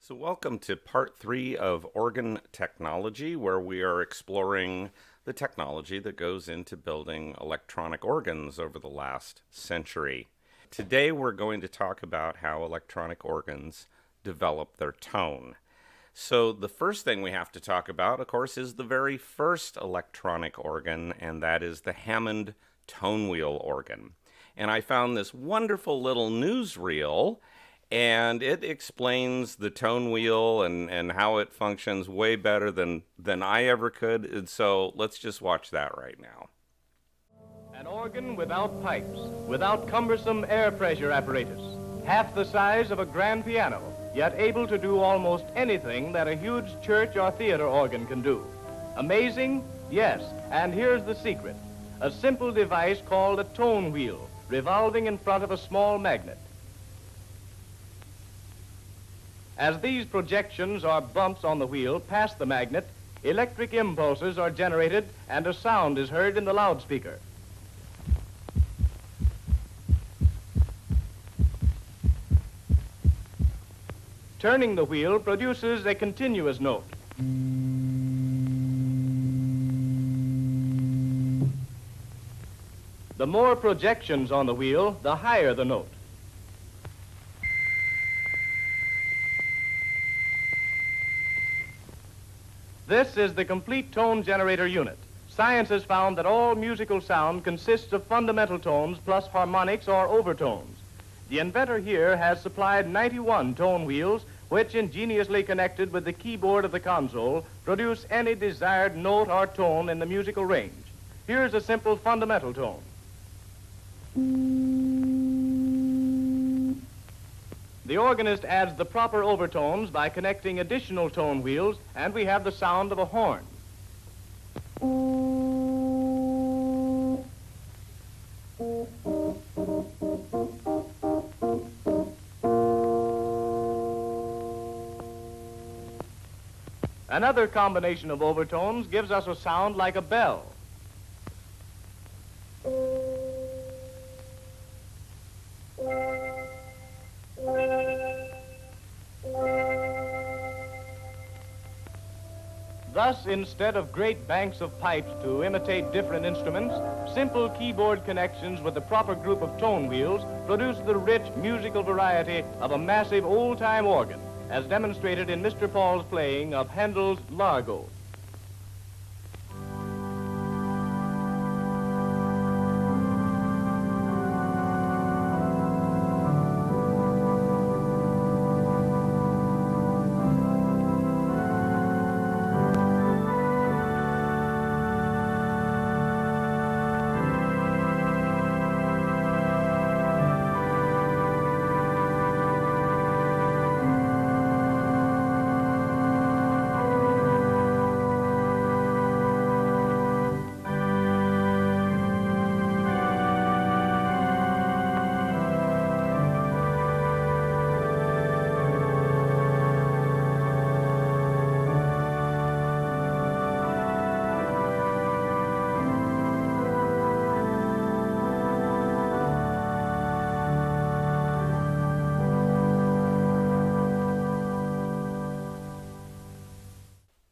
So welcome to part 3 of organ technology, where we are exploring the technology that goes into building electronic organs over the last century. Today we're going to talk about how electronic organs develop their tone. So the first thing we have to talk about, of course, is the very first electronic organ, and that is the Hammond tone wheel organ. And I found this wonderful little newsreel, and it explains the tone wheel and how it functions way better than I ever could. And so let's just watch that right now. An organ without pipes, without cumbersome air pressure apparatus, half the size of a grand piano, yet able to do almost anything that a huge church or theater organ can do. Amazing? Yes, and here's the secret. A simple device called a tone wheel, revolving in front of a small magnet. As these projections or bumps on the wheel pass the magnet, electric impulses are generated and a sound is heard in the loudspeaker. Turning the wheel produces a continuous note. The more projections on the wheel, the higher the note. This is the complete tone generator unit. Science has found that all musical sound consists of fundamental tones plus harmonics or overtones. The inventor here has supplied 91 tone wheels, which, ingeniously connected with the keyboard of the console, produce any desired note or tone in the musical range. Here's a simple fundamental tone. The organist adds the proper overtones by connecting additional tone wheels, and we have the sound of a horn. Another combination of overtones gives us a sound like a bell. Thus, instead of great banks of pipes to imitate different instruments, simple keyboard connections with the proper group of tone wheels produce the rich musical variety of a massive old-time organ, as demonstrated in Mr. Paul's playing of Handel's Largo.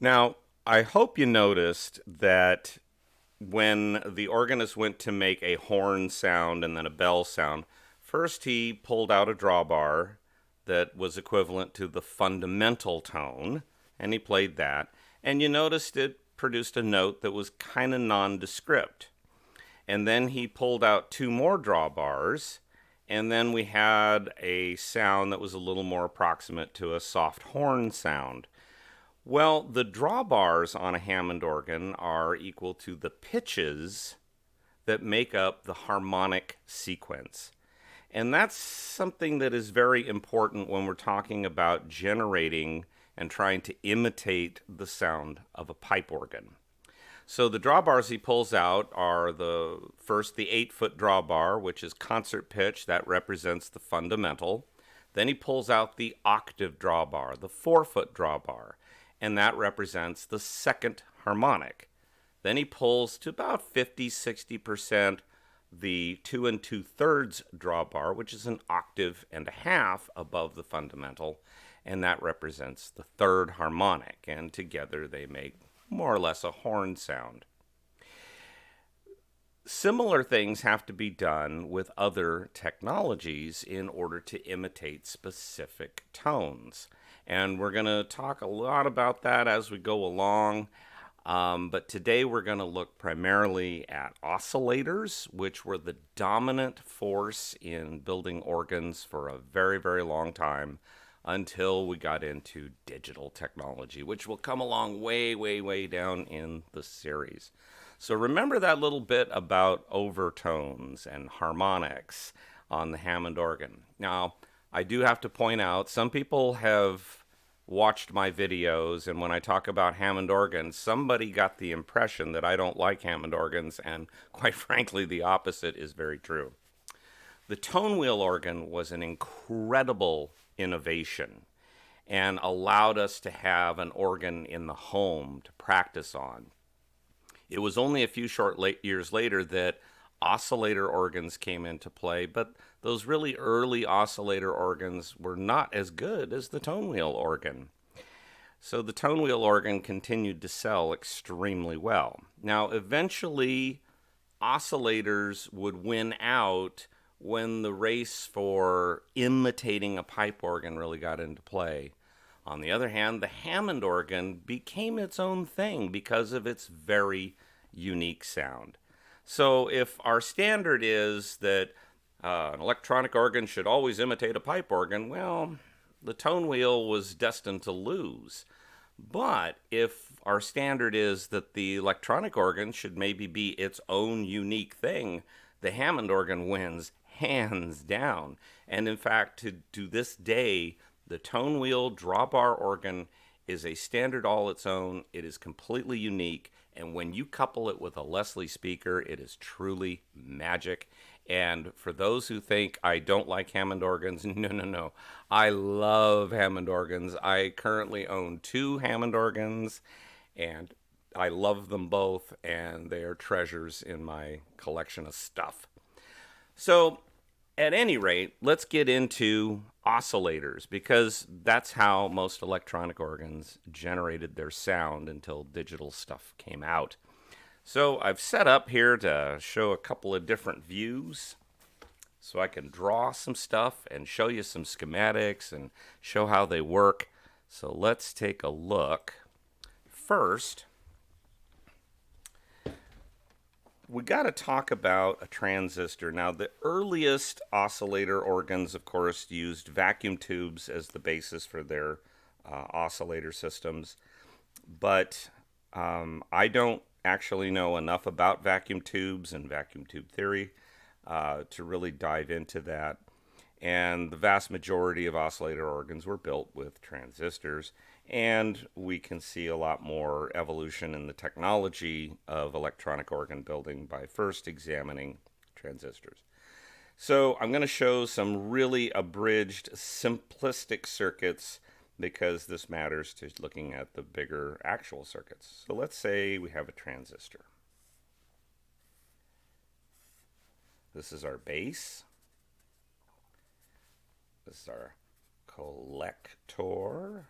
Now, I hope you noticed that when the organist went to make a horn sound and then a bell sound, first he pulled out a drawbar that was equivalent to the fundamental tone, and he played that. And you noticed it produced a note that was kind of nondescript. And then he pulled out two more drawbars, and then we had a sound that was a little more approximate to a soft horn sound. Well, the drawbars on a Hammond organ are equal to the pitches that make up the harmonic sequence. And that's something that is very important when we're talking about generating and trying to imitate the sound of a pipe organ. So the drawbars he pulls out are the 8-foot drawbar, which is concert pitch. That represents the fundamental. Then he pulls out the octave drawbar, the 4-foot drawbar, and that represents the second harmonic. Then he pulls to about 50-60% the 2 2/3 drawbar, which is an octave and a half above the fundamental, and that represents the third harmonic, and together they make more or less a horn sound. Similar things have to be done with other technologies in order to imitate specific tones. And we're going to talk a lot about that as we go along. But today we're going to look primarily at oscillators, which were the dominant force in building organs for a very, very long time until we got into digital technology, which will come along way, way, way down in the series. So remember that little bit about overtones and harmonics on the Hammond organ. Now, I do have to point out, some people have watched my videos, and when I talk about Hammond organs, somebody got the impression that I don't like Hammond organs, and quite frankly, the opposite is very true. The tone wheel organ was an incredible innovation and allowed us to have an organ in the home to practice on. It was only a few short years later that oscillator organs came into play, but those really early oscillator organs were not as good as the tone wheel organ. So the tone wheel organ continued to sell extremely well. Now, eventually, oscillators would win out when the race for imitating a pipe organ really got into play. On the other hand, the Hammond organ became its own thing because of its very unique sound. So if our standard is that an electronic organ should always imitate a pipe organ, well, the tone wheel was destined to lose. But if our standard is that the electronic organ should maybe be its own unique thing, the Hammond organ wins hands down. And in fact, to this day, the tone wheel drawbar organ is a standard all its own. It is completely unique. And when you couple it with a Leslie speaker, it is truly magic. And for those who think I don't like Hammond organs, no. I love Hammond organs. I currently own 2 Hammond organs, and I love them both, and they are treasures in my collection of stuff. So, at any rate, let's get into oscillators, because that's how most electronic organs generated their sound until digital stuff came out. So I've set up here to show a couple of different views so I can draw some stuff and show you some schematics and show how they work. So let's take a look. First, we got to talk about a transistor. Now, the earliest oscillator organs, of course, used vacuum tubes as the basis for their oscillator systems. But I don't actually know enough about vacuum tubes and vacuum tube theory to really dive into that. And the vast majority of oscillator organs were built with transistors. And we can see a lot more evolution in the technology of electronic organ building by first examining transistors. So I'm going to show some really abridged, simplistic circuits because this matters to looking at the bigger actual circuits. So let's say we have a transistor. This is our base. This is our collector.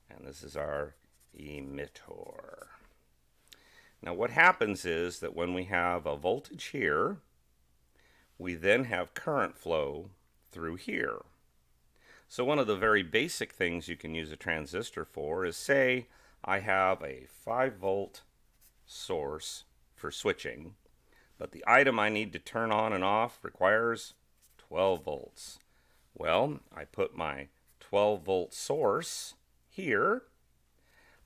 And this is our emitter. Now what happens is that when we have a voltage here, we then have current flow through here. So one of the very basic things you can use a transistor for is, say I have a 5-volt source for switching, but the item I need to turn on and off requires 12 volts. Well, I put my 12-volt source here.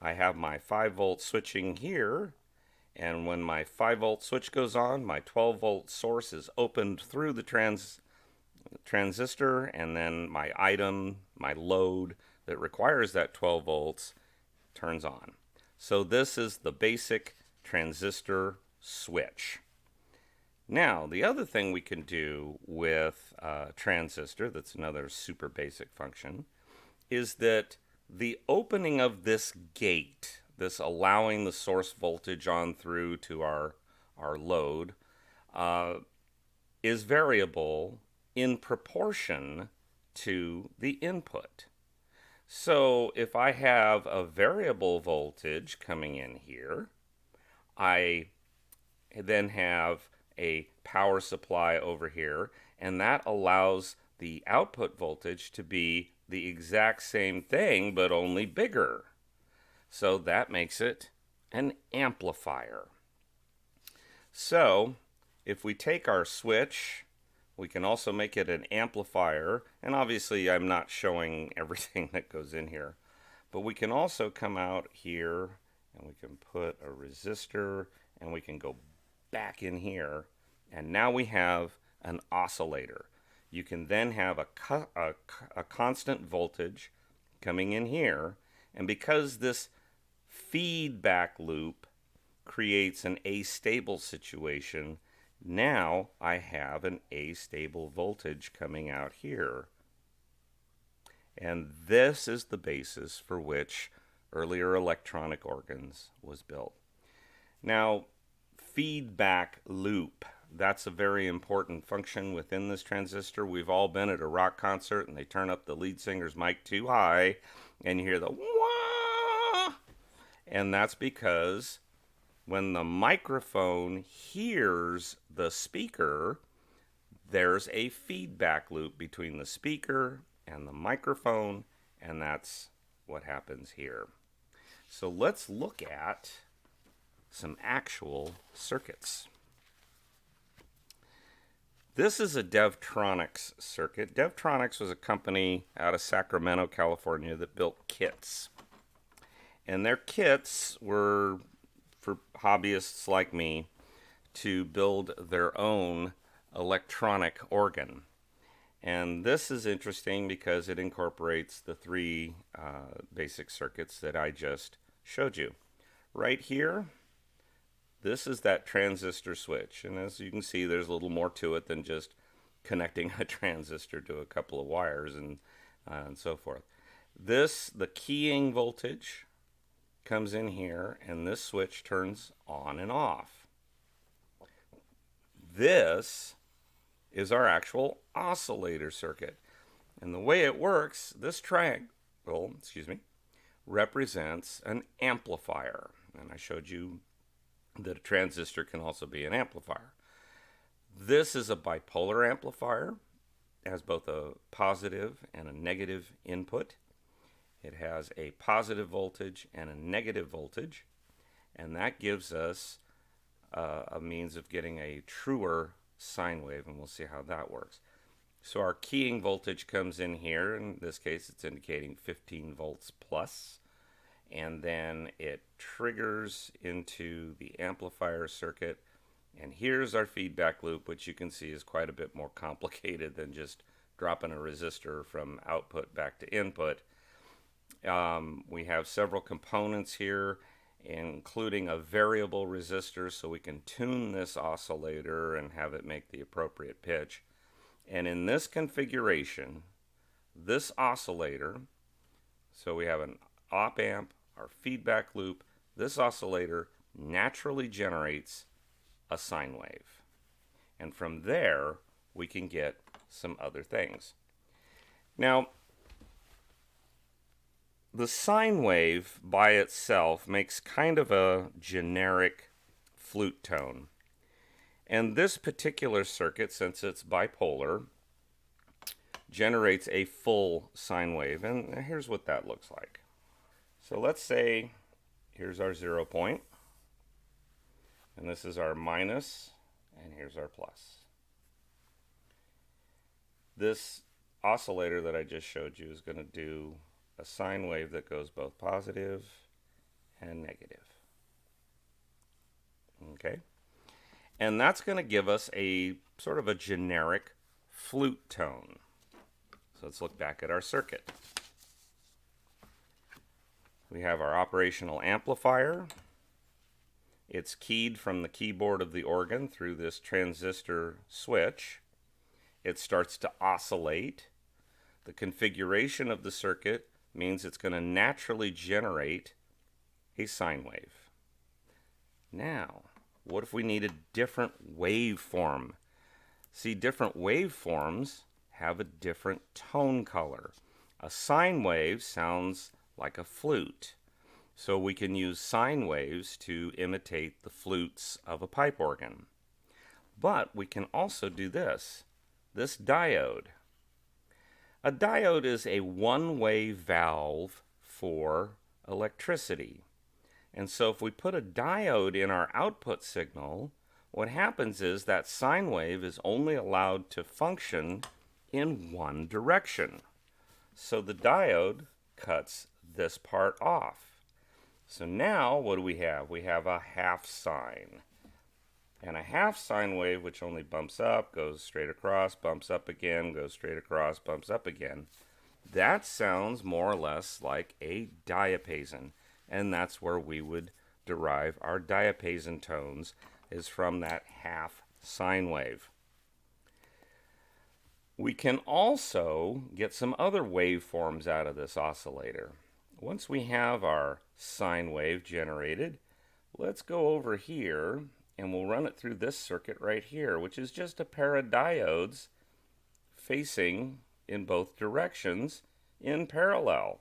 I have my 5-volt switching here, and when my 5-volt switch goes on, my 12-volt source is opened through the transistor, and then my item, my load that requires that 12 volts turns on. So this is the basic transistor switch. Now, the other thing we can do with a transistor, that's another super basic function, is that the opening of this gate, this allowing the source voltage on through to our load, is variable in proportion to the input. So if I have a variable voltage coming in here, I then have a power supply over here, and that allows the output voltage to be the exact same thing, but only bigger. So that makes it an amplifier. So if we take our switch, we can also make it an amplifier. And obviously I'm not showing everything that goes in here. But we can also come out here and we can put a resistor and we can go back in here. And now we have an oscillator. You can then have a constant voltage coming in here. And because this feedback loop creates an astable situation, now I have an astable voltage coming out here. And this is the basis for which earlier electronic organs was built. Now, feedback loop, that's a very important function within this transistor. We've all been at a rock concert and they turn up the lead singer's mic too high and you hear the wah! And that's because when the microphone hears the speaker, there's a feedback loop between the speaker and the microphone, and that's what happens here. So let's look at some actual circuits. This is a Devtronics circuit. Devtronics was a company out of Sacramento, California that built kits. And their kits were for hobbyists like me to build their own electronic organ. And this is interesting because it incorporates the three basic circuits that I just showed you. Right here, this is that transistor switch. And as you can see, there's a little more to it than just connecting a transistor to a couple of wires and so forth. The keying voltage comes in here, and this switch turns on and off. This is our actual oscillator circuit. And the way it works, this triangle, represents an amplifier. And I showed you that a transistor can also be an amplifier. This is a bipolar amplifier. It has both a positive and a negative input. It has a positive voltage and a negative voltage, and that gives us a means of getting a truer sine wave, and we'll see how that works. So our keying voltage comes in here. In this case, it's indicating 15 volts plus, and then it triggers into the amplifier circuit, and here's our feedback loop, which you can see is quite a bit more complicated than just dropping a resistor from output back to input. We have several components here, including a variable resistor, so we can tune this oscillator and have it make the appropriate pitch. And in this configuration, this oscillator, so we have an op amp, our feedback loop, this oscillator naturally generates a sine wave. And from there, we can get some other things. Now, the sine wave by itself makes kind of a generic flute tone. And this particular circuit, since it's bipolar, generates a full sine wave. And here's what that looks like. So let's say here's our 0 point, and this is our minus, and here's our plus. This oscillator that I just showed you is going to do a sine wave that goes both positive and negative. Okay? And that's going to give us a sort of a generic flute tone. So let's look back at our circuit. We have our operational amplifier. It's keyed from the keyboard of the organ through this transistor switch. It starts to oscillate. The configuration of the circuit means it's going to naturally generate a sine wave. Now, what if we need a different waveform? See, different waveforms have a different tone color. A sine wave sounds like a flute. So we can use sine waves to imitate the flutes of a pipe organ. But we can also do this diode. A diode is a one-way valve for electricity. And so if we put a diode in our output signal, what happens is that sine wave is only allowed to function in one direction. So the diode cuts this part off. So now what do we have? We have a half sine. And a half sine wave, which only bumps up, goes straight across, bumps up again, goes straight across, bumps up again. That sounds more or less like a diapason. And that's where we would derive our diapason tones, is from that half sine wave. We can also get some other waveforms out of this oscillator. Once we have our sine wave generated, let's go over here and we'll run it through this circuit right here, which is just a pair of diodes facing in both directions in parallel.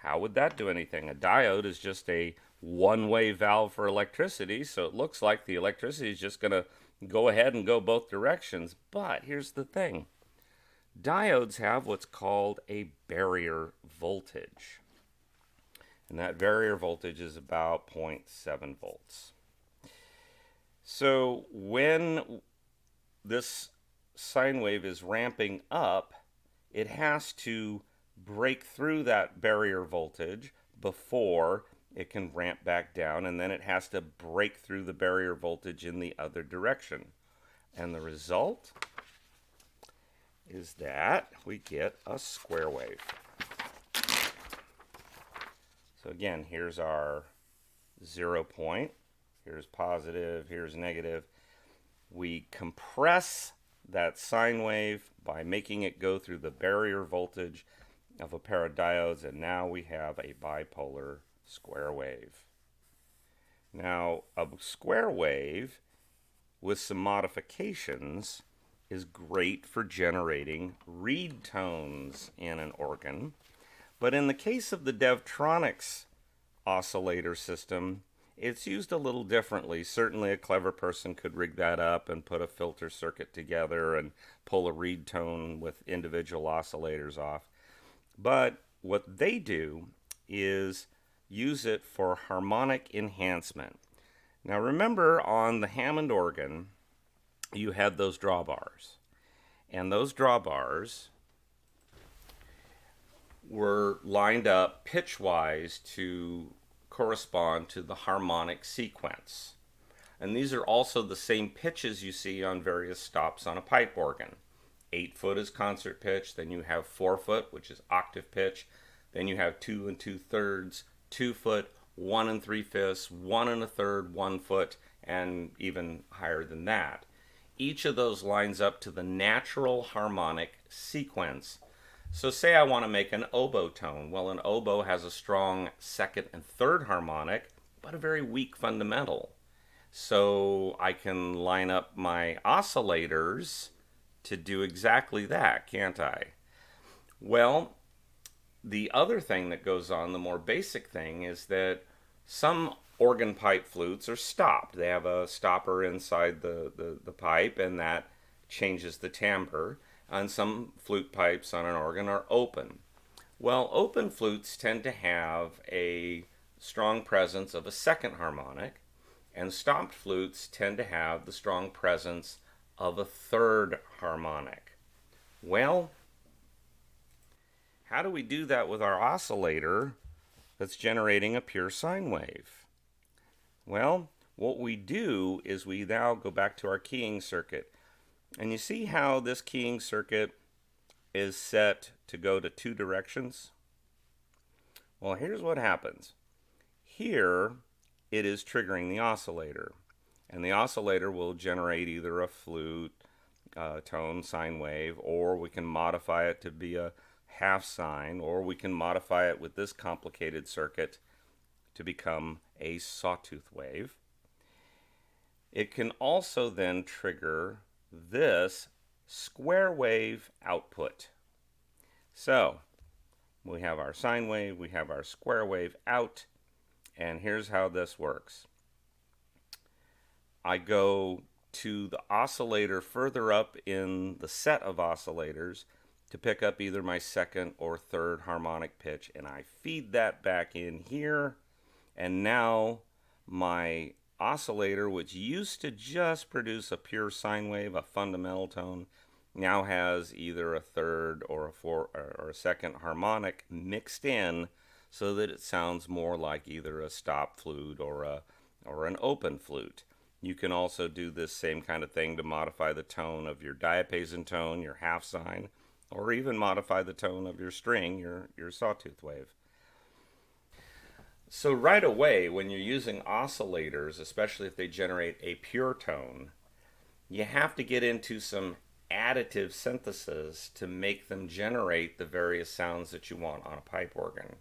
How would that do anything? A diode is just a one-way valve for electricity, so it looks like the electricity is just going to go ahead and go both directions. But here's the thing. Diodes have what's called a barrier voltage. And that barrier voltage is about 0.7 volts. So when this sine wave is ramping up, it has to break through that barrier voltage before it can ramp back down, and then it has to break through the barrier voltage in the other direction. And the result is that we get a square wave. So again, here's our 0 point. Here's positive, here's negative. We compress that sine wave by making it go through the barrier voltage of a pair of diodes, and now we have a bipolar square wave. Now, a square wave with some modifications is great for generating reed tones in an organ. But in the case of the Devtronics oscillator system, it's used a little differently. Certainly a clever person could rig that up and put a filter circuit together and pull a reed tone with individual oscillators off. But what they do is use it for harmonic enhancement. Now remember, on the Hammond organ, you had those drawbars. And those drawbars were lined up pitch-wise to correspond to the harmonic sequence. And these are also the same pitches you see on various stops on a pipe organ. 8 foot is concert pitch, then you have 4 foot, which is octave pitch, then you have 2 2/3, 2 foot, 1 3/5, 1 1/3, 1 foot, and even higher than that. Each of those lines up to the natural harmonic sequence. So say I want to make an oboe tone. Well, an oboe has a strong second and third harmonic, but a very weak fundamental. So I can line up my oscillators to do exactly that, can't I? Well, the other thing that goes on, the more basic thing, is that some organ pipe flutes are stopped. They have a stopper inside the pipe, and that changes the timbre. And some flute pipes on an organ are open. Well, open flutes tend to have a strong presence of a second harmonic, and stopped flutes tend to have the strong presence of a third harmonic. Well, how do we do that with our oscillator that's generating a pure sine wave? Well, what we do is we now go back to our keying circuit. And you see how this keying circuit is set to go to 2 directions? Well, here's what happens. Here, it is triggering the oscillator. And the oscillator will generate either a flute tone, sine wave, or we can modify it to be a half sine, or we can modify it with this complicated circuit to become a sawtooth wave. It can also then trigger this square wave output. So We have our sine wave, we have our square wave out, and here's how this works. I go to the oscillator further up in the set of oscillators to pick up either my second or third harmonic pitch, and I feed that back in here, and now my oscillator, which used to just produce a pure sine wave, a fundamental tone, now has either a third or a second harmonic mixed in, so that it sounds more like either a stop flute or an open flute. You can also do this same kind of thing to modify the tone of your diapason tone, your half sine, or even modify the tone of your string, your sawtooth wave. So right away, when you're using oscillators, especially if they generate a pure tone, you have to get into some additive synthesis to make them generate the various sounds that you want on a pipe organ.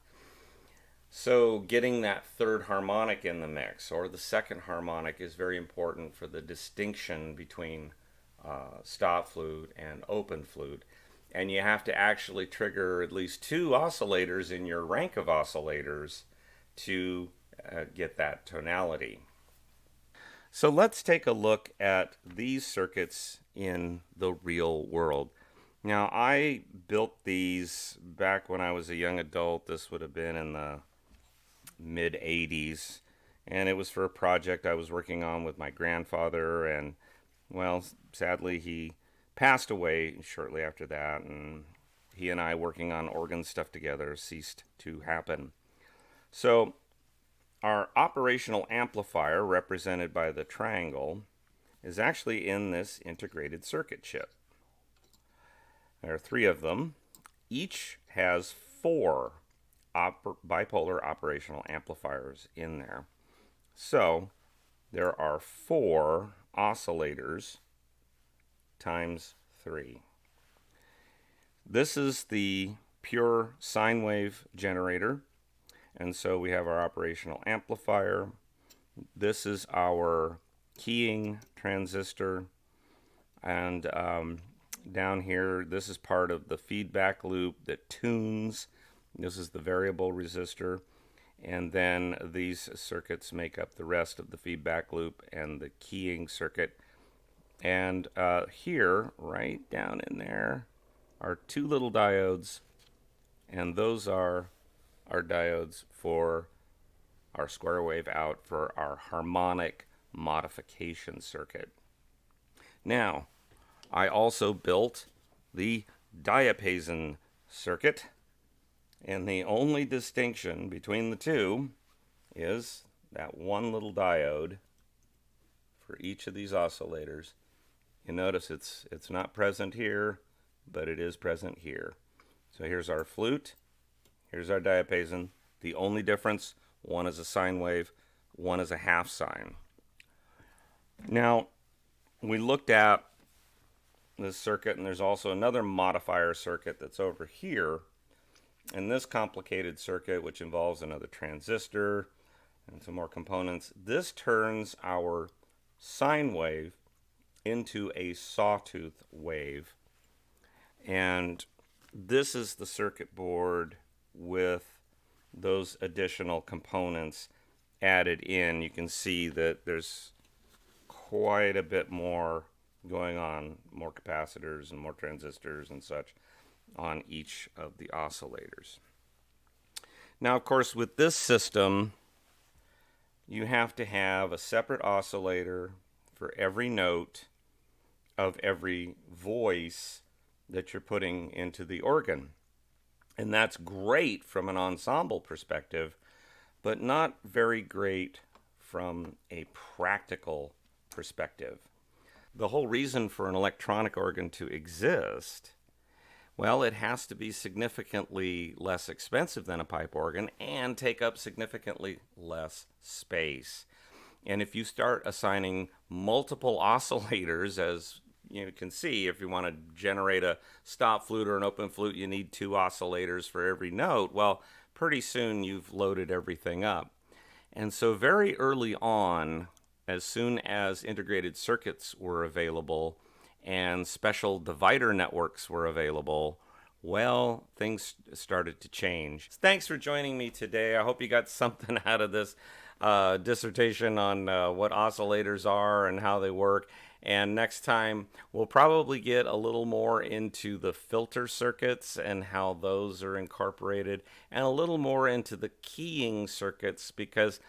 So getting that third harmonic in the mix, or the second harmonic, is very important for the distinction between stop flute and open flute. And you have to actually trigger at least 2 oscillators in your rank of oscillators to get that tonality. So let's take a look at these circuits in the real world. Now, I built these back when I was a young adult. This would have been in the mid-80s, and it was for a project I was working on with my grandfather, and, well, sadly he passed away shortly after that, and he and I working on organ stuff together ceased to happen. So our operational amplifier, represented by the triangle, is actually in this integrated circuit chip. There are 3 of them. Each has 4 bipolar operational amplifiers in there. So there are 4 oscillators times 3. This is the pure sine wave generator, and so we have our operational amplifier. This is our keying transistor, and down here, this is part of the feedback loop that tunes. This is the variable resistor, and then these circuits make up the rest of the feedback loop and the keying circuit. And here, right down in there, are 2 little diodes, and those are our diodes for our square wave out for our harmonic modification circuit. Now, I also built the diapason circuit, and the only distinction between the 2 is that 1 little diode for each of these oscillators. You notice it's not present here, but it is present here. So here's our flute, here's our diapason. The only difference, one is a sine wave, one is a half sine. Now, we looked at this circuit, and there's also another modifier circuit that's over here. And this complicated circuit, which involves another transistor and some more components, this turns our sine wave into a sawtooth wave. And this is the circuit board with those additional components added in. You can see that there's quite a bit more going on, more capacitors and more transistors and such on each of the oscillators. Now, of course, with this system, you have to have a separate oscillator for every note of every voice that you're putting into the organ. And that's great from an ensemble perspective, but not very great from a practical perspective. The whole reason for an electronic organ to exist, well, it has to be significantly less expensive than a pipe organ and take up significantly less space. And if you start assigning multiple oscillators, as you can see, if you want to generate a stop flute or an open flute, you need 2 oscillators for every note. Well, pretty soon you've loaded everything up. And so very early on, as soon as integrated circuits were available and special divider networks were available, well, things started to change. Thanks for joining me today. I hope you got something out of this dissertation on what oscillators are and how they work. And next time, we'll probably get a little more into the filter circuits and how those are incorporated, and a little more into the keying circuits, because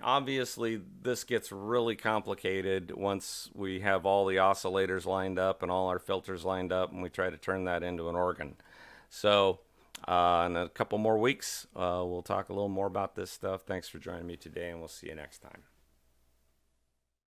obviously this gets really complicated once we have all the oscillators lined up and all our filters lined up and we try to turn that into an organ. So in a couple more weeks, we'll talk a little more about this stuff. Thanks for joining me today, and we'll see you next time.